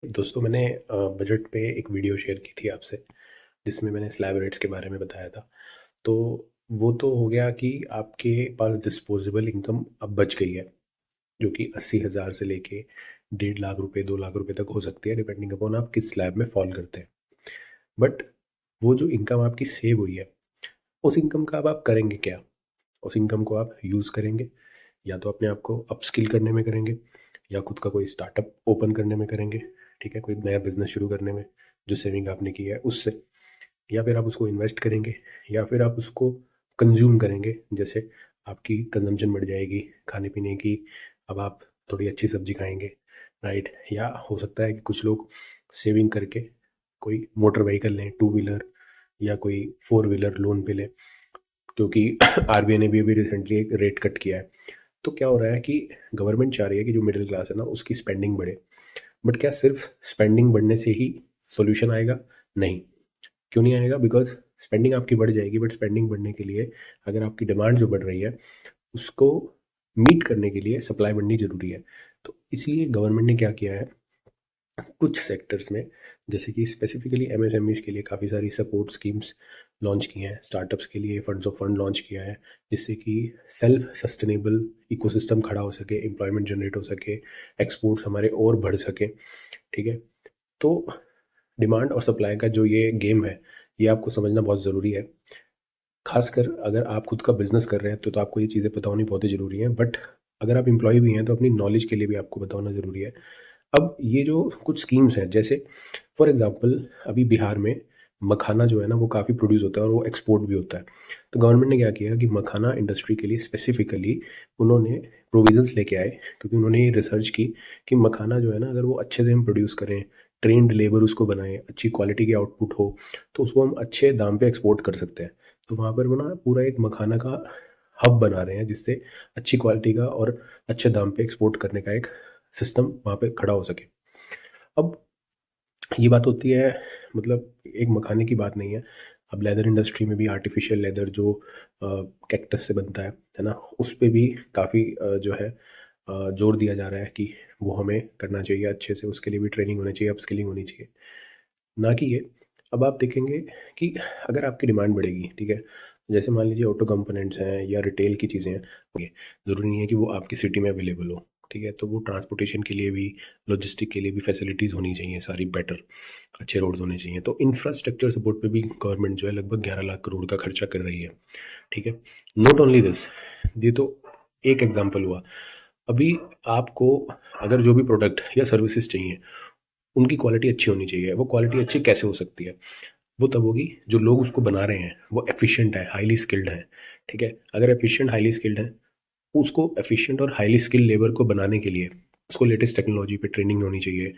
दोस्तों मैंने बजट पे एक वीडियो शेयर की थी आपसे, जिसमें मैंने स्लैब रेट्स के बारे में बताया था। तो वो तो हो गया कि आपके पास डिस्पोजेबल इनकम अब बच गई है, जो कि 80,000 से लेके 1.5 लाख रुपए 2 लाख रुपए तक हो सकती है, डिपेंडिंग अपॉन आप किस स्लैब में फॉल करते हैं। बट वो जो इनकम आपकी सेव हुई है, उस इनकम का अब आप करेंगे क्या? उस इनकम को आप यूज़ करेंगे, या तो अपने आप को अपस्किल करने में करेंगे, या खुद का कोई स्टार्टअप ओपन करने में करेंगे, ठीक है? कोई नया बिज़नेस शुरू करने में, जो सेविंग आपने की है उससे, या फिर आप उसको इन्वेस्ट करेंगे, या फिर आप उसको कंज़्यूम करेंगे। जैसे आपकी कंज़म्पशन बढ़ जाएगी खाने-पीने की, अब आप थोड़ी अच्छी सब्ज़ी खाएँगे, राइट? या हो सकता है कि कुछ लोग सेविंग करके कोई मोटर व्हीकल लें, टू व्हीलर या कोई फोर व्हीलर लोन पे लें, क्योंकि आरबीआई ने भी अभी रिसेंटली एक रेट कट किया है। तो क्या हो रहा है कि गवर्नमेंट चाह रही है कि जो मिडिल क्लास है ना, उसकी स्पेंडिंग बढ़े। बट क्या सिर्फ स्पेंडिंग बढ़ने से ही सॉल्यूशन आएगा? नहीं। क्यों नहीं आएगा? बिकॉज स्पेंडिंग आपकी बढ़ जाएगी, बट स्पेंडिंग बढ़ने के लिए अगर आपकी डिमांड जो बढ़ रही है, उसको मीट करने के लिए सप्लाई बढ़नी ज़रूरी है। तो इसलिए गवर्नमेंट ने क्या किया है, कुछ सेक्टर्स में, जैसे कि स्पेसिफिकली एमएसएमईज के लिए काफ़ी सारी सपोर्ट स्कीम्स लॉन्च की हैं, स्टार्टअप्स के लिए फंड्स ऑफ फंड लॉन्च किया है, जिससे कि सेल्फ सस्टेनेबल इकोसिस्टम खड़ा हो सके, एम्प्लॉयमेंट जनरेट हो सके, एक्सपोर्ट्स हमारे और बढ़ सके, ठीक है? तो डिमांड और सप्लाई का जो ये गेम है, ये आपको समझना बहुत ज़रूरी है। खासकर अगर आप खुद का बिजनेस कर रहे हैं तो आपको ये चीज़ें पता होनी बहुत ही ज़रूरी है। बट अगर आप एम्प्लॉय भी हैं तो अपनी नॉलेज के लिए भी आपको पता होना ज़रूरी है। अब ये जो कुछ स्कीम्स हैं, जैसे फॉर एग्जांपल अभी बिहार में मखाना जो है ना, वो काफ़ी प्रोड्यूस होता है और वो एक्सपोर्ट भी होता है। तो गवर्नमेंट ने क्या किया कि मखाना इंडस्ट्री के लिए स्पेसिफिकली उन्होंने प्रोविजंस लेके आए, क्योंकि उन्होंने ये रिसर्च की कि मखाना जो है ना, अगर वो अच्छे से हम प्रोड्यूस करें, ट्रेंड लेबर उसको बनाएं, अच्छी क्वालिटी की आउटपुट हो, तो उसको हम अच्छे दाम पे एक्सपोर्ट कर सकते हैं। तो वहाँ पर वो ना पूरा एक मखाना का हब बना रहे हैं, जिससे अच्छी क्वालिटी का और अच्छे दाम पे एक्सपोर्ट करने का एक सिस्टम वहाँ पे खड़ा हो सके। अब ये बात होती है, मतलब एक मखाने की बात नहीं है। अब लेदर इंडस्ट्री में भी आर्टिफिशियल लेदर जो कैक्टस से बनता है ना, उस पे भी काफ़ी जो है जोर दिया जा रहा है कि वो हमें करना चाहिए अच्छे से, उसके लिए भी ट्रेनिंग होनी चाहिए, अपस्किलिंग होनी चाहिए। ना कि ये, अब आप देखेंगे कि अगर आपकी डिमांड बढ़ेगी, ठीक है, जैसे मान लीजिए ऑटो कंपोनेंट्स हैं या रिटेल की चीज़ें हैं, ओके, ज़रूरी नहीं है कि वो आपकी सिटी में अवेलेबल हो, ठीक है? तो वो ट्रांसपोर्टेशन के लिए भी, लॉजिस्टिक के लिए भी फैसिलिटीज़ होनी चाहिए सारी बेटर, अच्छे रोड्स होने चाहिए। तो इंफ्रास्ट्रक्चर सपोर्ट पे भी गवर्नमेंट जो है लगभग 11 लाख करोड़ का खर्चा कर रही है, ठीक है? नॉट ओनली दिस, ये तो एक एग्जांपल हुआ। अभी आपको अगर जो भी प्रोडक्ट या सर्विसेज चाहिए, उनकी क्वालिटी अच्छी होनी चाहिए। वो क्वालिटी अच्छी कैसे हो सकती है? वो तब होगी जो लोग उसको बना रहे हैं वो एफिशिएंट है, हाईली स्किल्ड है, ठीक है? अगर एफिशिएंट हाईली स्किल्ड है, उसको एफिशिएंट और हाईली स्किल्ड लेबर को बनाने के लिए उसको लेटेस्ट टेक्नोलॉजी पे ट्रेनिंग होनी चाहिए,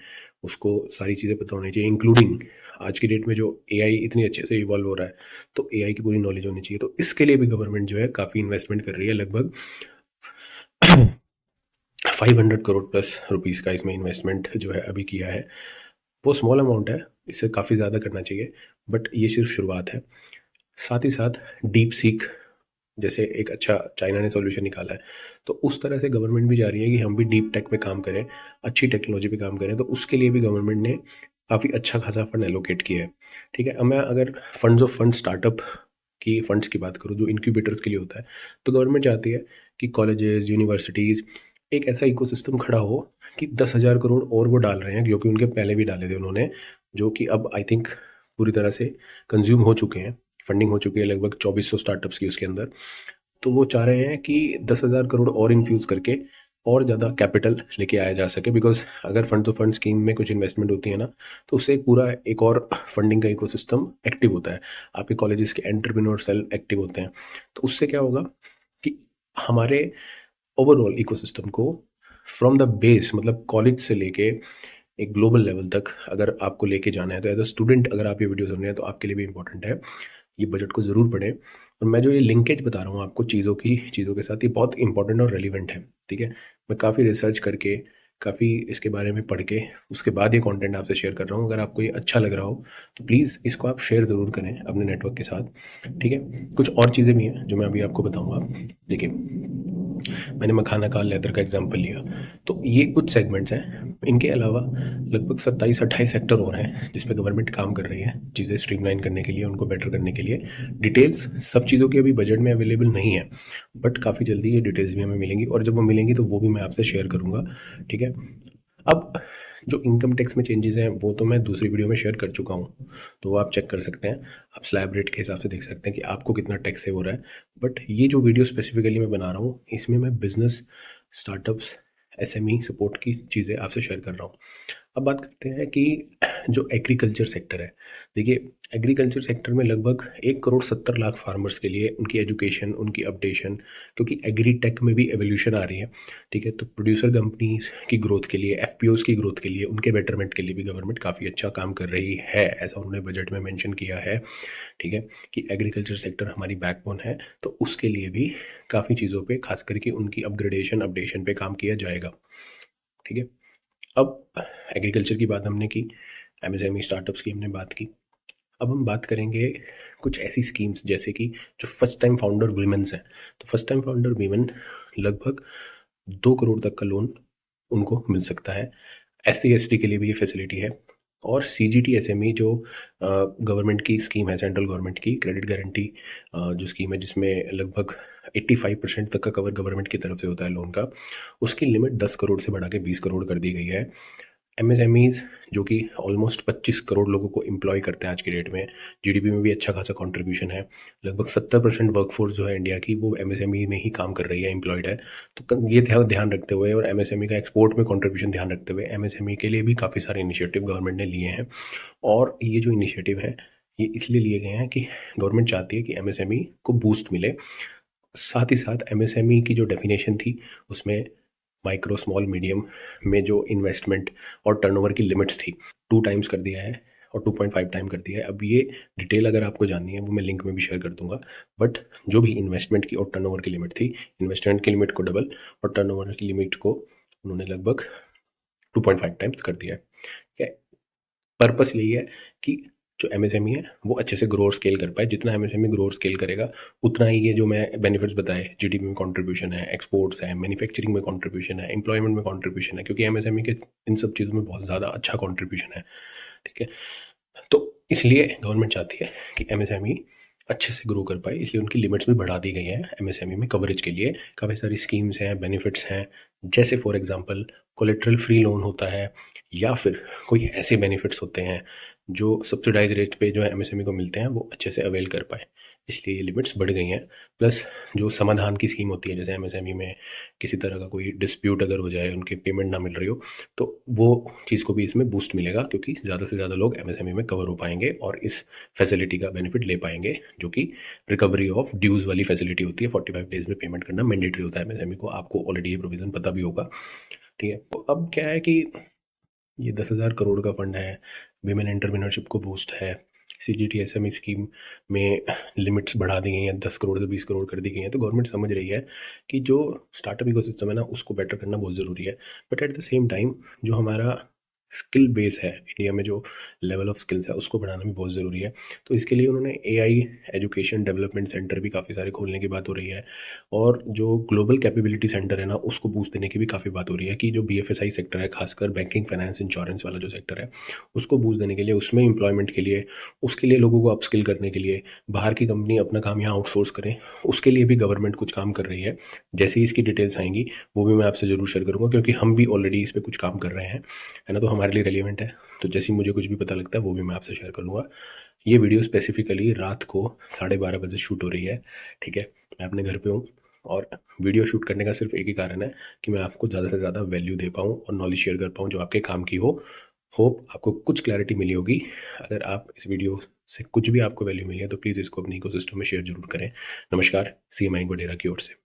उसको सारी चीज़ें पता होनी चाहिए, इंक्लूडिंग आज की डेट में जो एआई इतनी अच्छे से इवॉल्व हो रहा है, तो एआई की पूरी नॉलेज होनी चाहिए। तो इसके लिए भी गवर्नमेंट जो है काफ़ी इन्वेस्टमेंट कर रही है, लगभग 500 करोड़ प्लस रुपीज़ का इसमें इन्वेस्टमेंट जो है अभी किया है। वो स्मॉल अमाउंट है, इससे काफ़ी ज़्यादा करना चाहिए, बट ये सिर्फ शुरुआत है। साथ ही साथ डीप सीक जैसे एक अच्छा चाइना ने सॉल्यूशन निकाला है, तो उस तरह से गवर्नमेंट भी जा रही है कि हम भी डीप टेक पे काम करें, अच्छी टेक्नोलॉजी पे काम करें। तो उसके लिए भी गवर्नमेंट ने काफ़ी अच्छा खासा फंड एलोकेट किया है, ठीक है? अब मैं अगर फंड्स ऑफ फंड स्टार्टअप की फंड्स की बात करूँ, जो इंक्यूबेटर्स के लिए होता है, तो गवर्नमेंट चाहती है कि कॉलेजेस, यूनिवर्सिटीज़, एक ऐसा इकोसिस्टम खड़ा हो कि 10,000 करोड़ और वो डाल रहे हैं, क्योंकि उनके पहले भी डाले थे उन्होंने, जो कि अब आई थिंक पूरी तरह से कंज्यूम हो चुके हैं। फंडिंग हो चुकी है लगभग 2400 स्टार्टअप्स की उसके अंदर। तो वो चाह रहे हैं कि 10,000 करोड़ और इन्फ्यूज़ करके और ज़्यादा कैपिटल लेके आया जा सके, बिकॉज़ अगर फंड टू फंड स्कीम में कुछ इन्वेस्टमेंट होती है ना, तो उससे एक पूरा एक और फंडिंग का इकोसिस्टम एक्टिव होता है। आपके कॉलेजेस के एंटरप्रेन्योर सेल एक्टिव होते हैं। तो उससे क्या होगा कि हमारे ओवरऑल इकोसिस्टम को फ्रॉम द बेस, मतलब कॉलेज से लेके एक ग्लोबल लेवल तक अगर आपको लेके जाना है, तो एज अ स्टूडेंट अगर आप ये वीडियो सुन रहे हैं तो आपके लिए भी इंपॉर्टेंट है। ये बजट को ज़रूर पढ़ें, और मैं जो ये लिंकेज बता रहा हूँ आपको चीज़ों के साथ, ये बहुत इंपॉर्टेंट और रेलिवेंट है, ठीक है? मैं काफ़ी रिसर्च करके, काफ़ी इसके बारे में पढ़ के, उसके बाद ये कंटेंट आपसे शेयर कर रहा हूँ। अगर आपको ये अच्छा लग रहा हो तो प्लीज़ इसको आप शेयर ज़रूर करें अपने नेटवर्क के साथ, ठीक है? कुछ और चीज़ें भी हैं जो मैं अभी आपको बताऊँगा। देखिए, मैंने मखाना का, लेदर का एग्जांपल लिया। तो ये कुछ सेगमेंट्स हैं। इनके अलावा लगभग 27-28 सेक्टर और हैं जिस पे गवर्नमेंट काम कर रही है चीज़ें स्ट्रीमलाइन करने के लिए, उनको बेटर करने के लिए। डिटेल्स सब चीज़ों की अभी बजट में अवेलेबल नहीं है, बट काफ़ी जल्दी ये डिटेल्स भी हमें मिलेंगी, और जब वो मिलेंगी तो वो भी मैं आपसे शेयर करूँगा। ठीक है। अब जो इनकम टैक्स में चेंजेस हैं वो तो मैं दूसरी वीडियो में शेयर कर चुका हूँ, तो वो आप चेक कर सकते हैं। आप स्लैब रेट के हिसाब से देख सकते हैं कि आपको कितना टैक्स सेव हो रहा है। बट ये जो वीडियो स्पेसिफिकली मैं बना रहा हूँ, इसमें मैं बिजनेस, स्टार्टअप्स, एसएमई सपोर्ट की चीज़ें आपसे शेयर कर रहा हूँ। अब बात करते हैं कि जो एग्रीकल्चर सेक्टर है, देखिए एग्रीकल्चर सेक्टर में लगभग 1,70,00,000 फार्मर्स के लिए उनकी एजुकेशन, उनकी अपडेशन, क्योंकि एग्री टेक में भी एवोल्यूशन आ रही है। ठीक है। तो प्रोड्यूसर कंपनीज की ग्रोथ के लिए, एफपीओज की ग्रोथ के लिए, उनके बेटरमेंट के लिए भी गवर्नमेंट काफ़ी अच्छा काम कर रही है, ऐसा उन्होंने बजट में मेंशन किया है। ठीक है। कि एग्रीकल्चर सेक्टर हमारी बैकबोन है, तो उसके लिए भी काफ़ी चीज़ों पे, खास करके उनकी अपग्रेडेशन, अपडेशन पे काम किया जाएगा। ठीक है। अब एग्रीकल्चर की बात हमने की, एमएसएमई स्टार्टअप्स की हमने बात की। अब हम बात करेंगे कुछ ऐसी स्कीम्स जैसे कि जो फर्स्ट टाइम फाउंडर वीमेंस हैं। तो फर्स्ट टाइम फाउंडर वीमेन लगभग 2 करोड़ तक का लोन उनको मिल सकता है। SC ST के लिए भी ये फैसिलिटी है। और CGT SME जो गवर्नमेंट की स्कीम है, सेंट्रल गवर्नमेंट की क्रेडिट गारंटी जो स्कीम है, जिसमें लगभग 85% तक का कवर गवर्नमेंट की तरफ से होता है लोन का, उसकी लिमिट 10 करोड़ से बढ़ा के 20 करोड़ कर दी गई है। MSMEs जो कि ऑलमोस्ट 25 करोड़ लोगों को एम्प्लॉय करते हैं आज की डेट में, जीडीपी में भी अच्छा खासा कंट्रीब्यूशन है। लगभग 70% वर्कफोर्स जो है इंडिया की वो MSME में ही काम कर रही है, एम्प्लॉयड है। तो ये ध्यान रखते हुए, और MSME का एक्सपोर्ट में कंट्रीब्यूशन ध्यान रखते हुए, MSME के लिए भी काफ़ी सारे इनिशिएटिव गवर्नमेंट ने लिए हैं। और ये जो इनिशिएटिव हैं ये इसलिए लिए गए हैं कि गवर्नमेंट चाहती है कि MSME को बूस्ट मिले। साथ ही साथ MSME की जो डेफिनेशन थी उसमें माइक्रो, स्मॉल, मीडियम में जो इन्वेस्टमेंट और टर्नओवर की लिमिट्स थी, 2 टाइम्स कर दिया है और 2.5 टाइम कर दिया है। अब ये डिटेल अगर आपको जाननी है वो मैं लिंक में भी शेयर कर दूंगा। बट जो भी इन्वेस्टमेंट की और टर्नओवर की लिमिट थी, इन्वेस्टमेंट की लिमिट को डबल और टर्नओवर की लिमिट को उन्होंने लगभग 2.5 टाइम्स कर दिया है। ठीक है। पर्पस यही है कि जो MSME है वो अच्छे से ग्रो और स्केल कर पाए। जितना MSME ग्रो और स्केल करेगा, उतना ही ये जो मैं बेनिफिट्स बताए, जीडीपी में कंट्रीब्यूशन है, एक्सपोर्ट्स है, मैन्युफैक्चरिंग में कंट्रीब्यूशन है, एम्प्लॉयमेंट में कंट्रीब्यूशन है, क्योंकि MSME के इन सब चीज़ों में बहुत ज़्यादा अच्छा कंट्रीब्यूशन है। ठीक है। तो इसलिए गवर्नमेंट चाहती है कि MSME अच्छे से ग्रो कर पाए, इसलिए उनकी लिमिट्स भी बढ़ा दी गई हैं। MSME में कवरेज के लिए काफ़ी सारी स्कीम्स हैं, बेनिफिट्स हैं, जैसे for example collateral free loan होता है, या फिर कोई ऐसे बेनिफिट्स होते हैं जो सब्सिडाइज रेट पे जो है MSME को मिलते हैं, वो अच्छे से अवेल कर पाए, इसलिए ये लिमिट्स बढ़ गई हैं। प्लस जो समाधान की स्कीम होती है, जैसे MSME में किसी तरह का कोई डिस्प्यूट अगर हो जाए, उनकी पेमेंट ना मिल रही हो, तो वो चीज़ को भी इसमें बूस्ट मिलेगा, क्योंकि ज़्यादा से ज़्यादा लोग MSME में कवर हो पाएंगे और इस फैसिलिटी का बेनिफिट ले पाएंगे, जो कि रिकवरी ऑफ ड्यूज़ वाली फैसिलिटी होती है। 45 डेज में पेमेंट करना मैंडेटरी होता है MSME को, आपको ऑलरेडी ये प्रोविज़न पता भी होगा। ठीक है। तो अब क्या है कि ये 10,000 करोड़ का फंड है, विमेन एंटरप्रेन्योरशिप को बूस्ट है, CGT SME स्कीम में लिमिट्स बढ़ा दी गई हैं, 10 करोड़ से 20 करोड़ कर दी गई हैं। तो गवर्नमेंट समझ रही है कि जो स्टार्टअप इकोसिस्टम है ना, उसको बेटर करना बहुत ज़रूरी है। But at the same time जो हमारा स्किल बेस है इंडिया में, जो लेवल ऑफ स्किल्स है उसको बढ़ाना भी बहुत ज़रूरी है। तो इसके लिए उन्होंने AI एजुकेशन डेवलपमेंट सेंटर भी काफ़ी सारे खोलने की बात हो रही है, और जो ग्लोबल कैपेबिलिटी सेंटर है ना, उसको बूस्ट देने की भी काफ़ी बात हो रही है, कि जो BFSI सेक्टर है, खासकर बैंकिंग, फाइनेंस, इंश्योरेंस वाला जो सेक्टर है, उसको बूस्ट देने के लिए, उसमें एम्प्लॉयमेंट के लिए, उसके लिए लोगों को अपस्किल करने के लिए, बाहर की कंपनी अपना काम यहाँ आउटसोर्स करें, उसके लिए भी गवर्नमेंट कुछ काम कर रही है। जैसे ही इसकी डिटेल्स आएंगी वो भी मैं आपसे ज़रूर शेयर करूँगा, क्योंकि हम भी ऑलरेडी इस पर कुछ काम कर रहे हैं, है ना, तो हमारे लिए रेलिवेंट है। तो जैसे ही मुझे कुछ भी पता लगता है वो भी मैं आपसे शेयर करूँगा। ये वीडियो स्पेसिफिकली रात को 12:30 बजे शूट हो रही है। ठीक है। मैं अपने घर पे हूँ, और वीडियो शूट करने का सिर्फ एक ही कारण है कि मैं आपको ज़्यादा से ज़्यादा वैल्यू दे पाऊँ और नॉलेज शेयर कर पाऊँ जो आपके काम की हो। होप आपको कुछ क्लैरिटी मिली होगी। अगर आप इस वीडियो से कुछ भी आपको वैल्यू मिली है तो प्लीज़ इसको अपनी इकोसिस्टम में शेयर जरूर करें। नमस्कार, CMI वडेरा की ओर से।